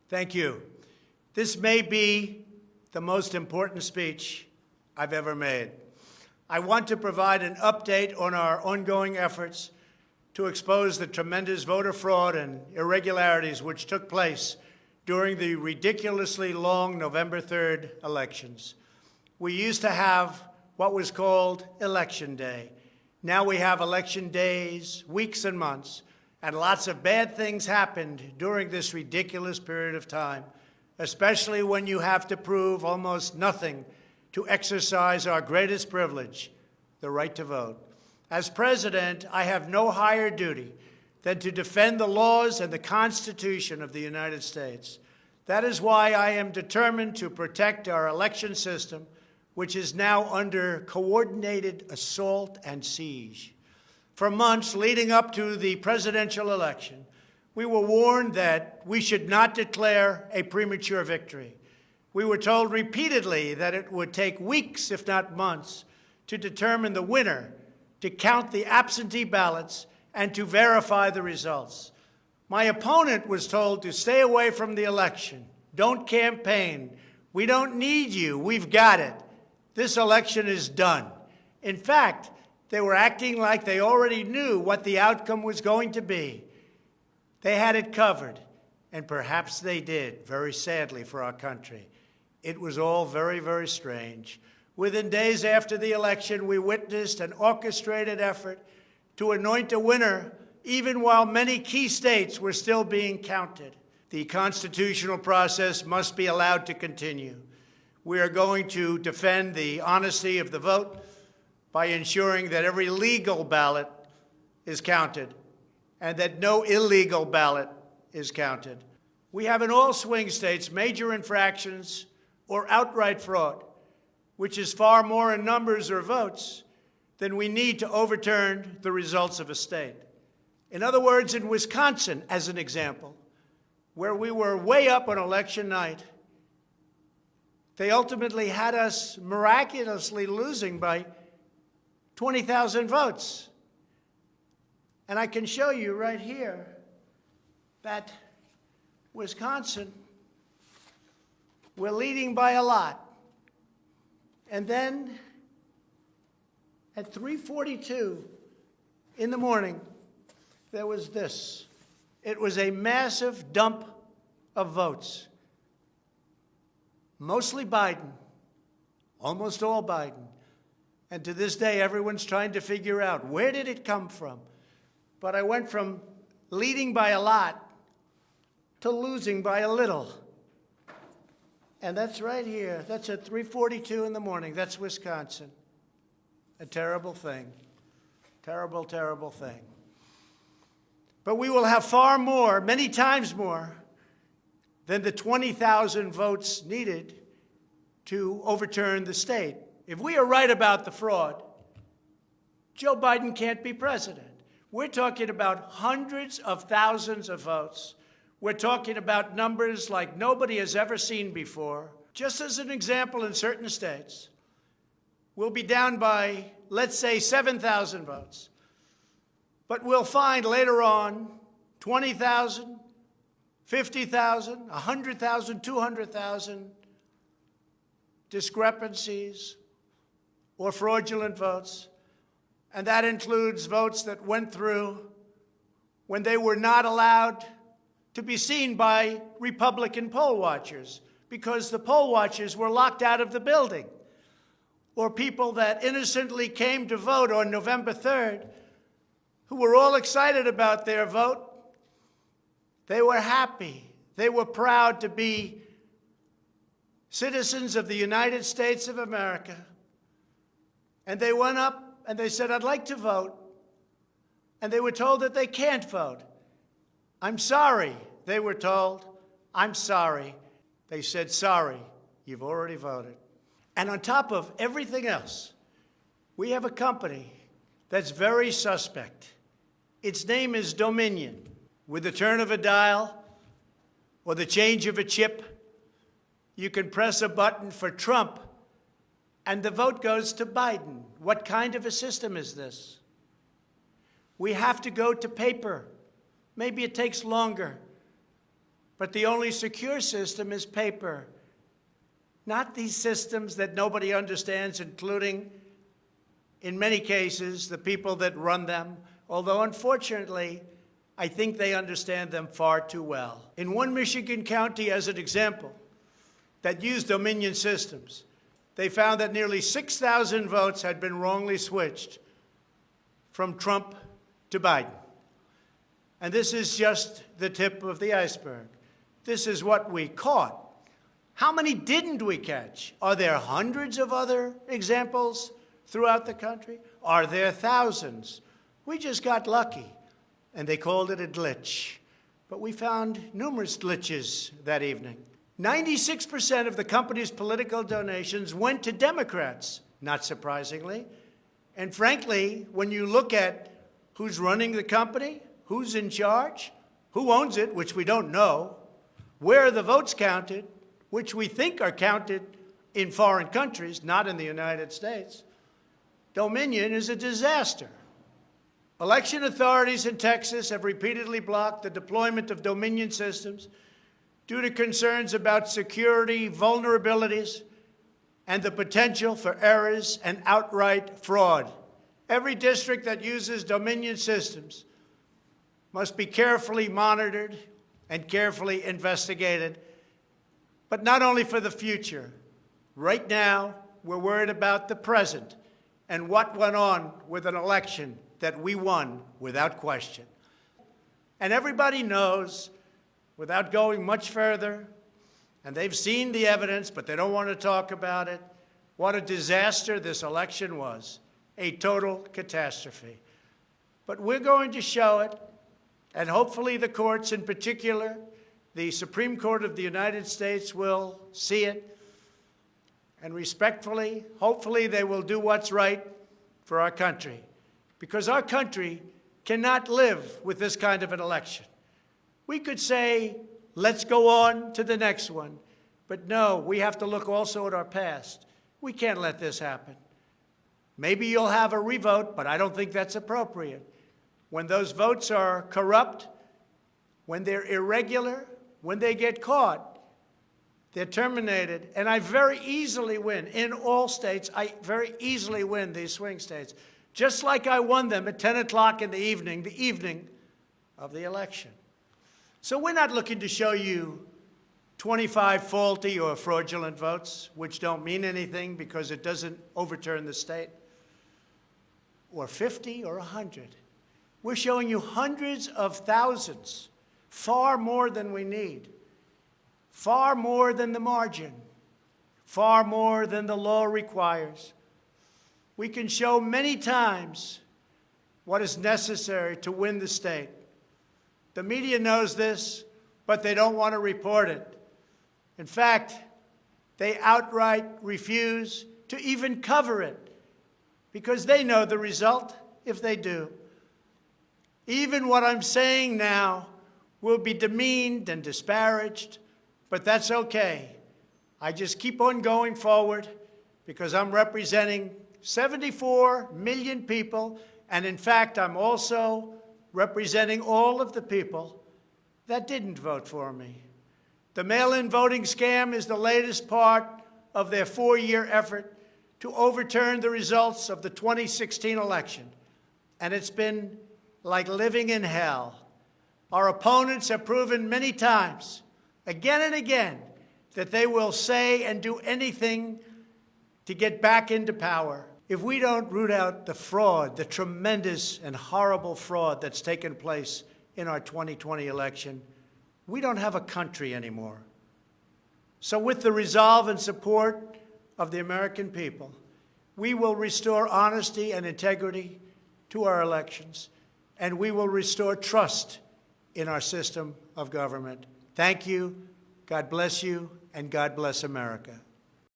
Thank you. This may be the most important speech I've ever made. I want to provide an update on our ongoing efforts to expose the tremendous voter fraud and irregularities which took place during the ridiculously long November 3rd elections. We used to have what was called Election Day. Now we have election days, weeks and months, and lots of bad things happened during this ridiculous period of time, especially when you have to prove almost nothing to exercise our greatest privilege, the right to vote. As president, I have no higher duty than to defend the laws and the Constitution of the United States. That is why I am determined to protect our election system, which is now under coordinated assault and siege. For months leading up to the presidential election, we were warned that we should not declare a premature victory. We were told repeatedly that it would take weeks, if not months, to determine the winner, to count the absentee ballots, and to verify the results. My opponent was told to stay away from the election. Don't campaign. We don't need you. We've got it. This election is done. In fact, they were acting like they already knew what the outcome was going to be. They had it covered, and perhaps they did, very sadly for our country. It was all very, very strange. Within days after the election, we witnessed an orchestrated effort to anoint a winner, even while many key states were still being counted. The constitutional process must be allowed to continue. We are going to defend the honesty of the vote by ensuring that every legal ballot is counted and that no illegal ballot is counted. We have in all swing states major infractions or outright fraud, which is far more in numbers or votes than we need to overturn the results of a state. In other words, in Wisconsin, as an example, where we were way up on election night, they ultimately had us miraculously losing by 20,000 votes. And I can show you right here that Wisconsin, we're leading by a lot. And then at 3:42 in the morning, there was this. It was a massive dump of votes. Mostly Biden, almost all Biden. And to this day, everyone's trying to figure out, where did it come from? But I went from leading by a lot to losing by a little. And that's right here. That's at 3:42 in the morning. That's Wisconsin. A terrible thing. Terrible, terrible thing. But we will have far more, many times more, than the 20,000 votes needed to overturn the state. If we are right about the fraud, Joe Biden can't be president. We're talking about hundreds of thousands of votes. We're talking about numbers like nobody has ever seen before. Just as an example, in certain states, we'll be down by, let's say, 7,000 votes. But we'll find later on 20,000, 50,000, 100,000, 200,000 discrepancies or fraudulent votes. And that includes votes that went through when they were not allowed to be seen by Republican poll watchers because the poll watchers were locked out of the building. Or people that innocently came to vote on November 3rd who were all excited about their vote. They were happy. They were proud to be citizens of the United States of America. And they went up and they said, I'd like to vote. And they were told that they can't vote. I'm sorry, they were told. I'm sorry. They said, sorry, you've already voted. And on top of everything else, we have a company that's very suspect. Its name is Dominion. With the turn of a dial or the change of a chip, you can press a button for Trump and the vote goes to Biden. What kind of a system is this? We have to go to paper. Maybe it takes longer. But the only secure system is paper, not these systems that nobody understands, including, in many cases, the people that run them, although unfortunately, I think they understand them far too well. In one Michigan county, as an example, that used Dominion systems, they found that nearly 6,000 votes had been wrongly switched from Trump to Biden. And this is just the tip of the iceberg. This is what we caught. How many didn't we catch? Are there hundreds of other examples throughout the country? Are there thousands? We just got lucky, and they called it a glitch. But we found numerous glitches that evening. 96% of the company's political donations went to Democrats, not surprisingly. And frankly, when you look at who's running the company, who's in charge, who owns it, which we don't know, where are the votes counted, which we think are counted in foreign countries, not in the United States, Dominion is a disaster. Election authorities in Texas have repeatedly blocked the deployment of Dominion systems due to concerns about security vulnerabilities and the potential for errors and outright fraud. Every district that uses Dominion systems must be carefully monitored and carefully investigated, but not only for the future. Right now, we're worried about the present and what went on with an election that we won without question. And everybody knows, without going much further, and they've seen the evidence, but they don't want to talk about it, what a disaster this election was, a total catastrophe. But we're going to show it, and hopefully the courts, in particular, the Supreme Court of the United States, will see it, and respectfully, hopefully they will do what's right for our country, because our country cannot live with this kind of an election. We could say, let's go on to the next one, but no, we have to look also at our past. We can't let this happen. Maybe you'll have a revote, but I don't think that's appropriate. When those votes are corrupt, when they're irregular, when they get caught, they're terminated. And I very easily win. In all states, I very easily win these swing states, just like I won them at 10 o'clock in the evening of the election. So we're not looking to show you 25 faulty or fraudulent votes, which don't mean anything because it doesn't overturn the state, or 50 or 100. We're showing you hundreds of thousands, far more than we need, far more than the margin, far more than the law requires. We can show many times what is necessary to win the state. The media knows this, but they don't want to report it. In fact, they outright refuse to even cover it because they know the result if they do. Even what I'm saying now will be demeaned and disparaged, but that's okay. I just keep on going forward because I'm representing 74 million people, and in fact, I'm also representing all of the people that didn't vote for me. The mail-in voting scam is the latest part of their 4-year effort to overturn the results of the 2016 election, and it's been like living in hell. Our opponents have proven many times, again and again, that they will say and do anything to get back into power. If we don't root out the fraud, the tremendous and horrible fraud that's taken place in our 2020 election, we don't have a country anymore. So with the resolve and support of the American people, we will restore honesty and integrity to our elections, and we will restore trust in our system of government. Thank you, God bless you, and God bless America.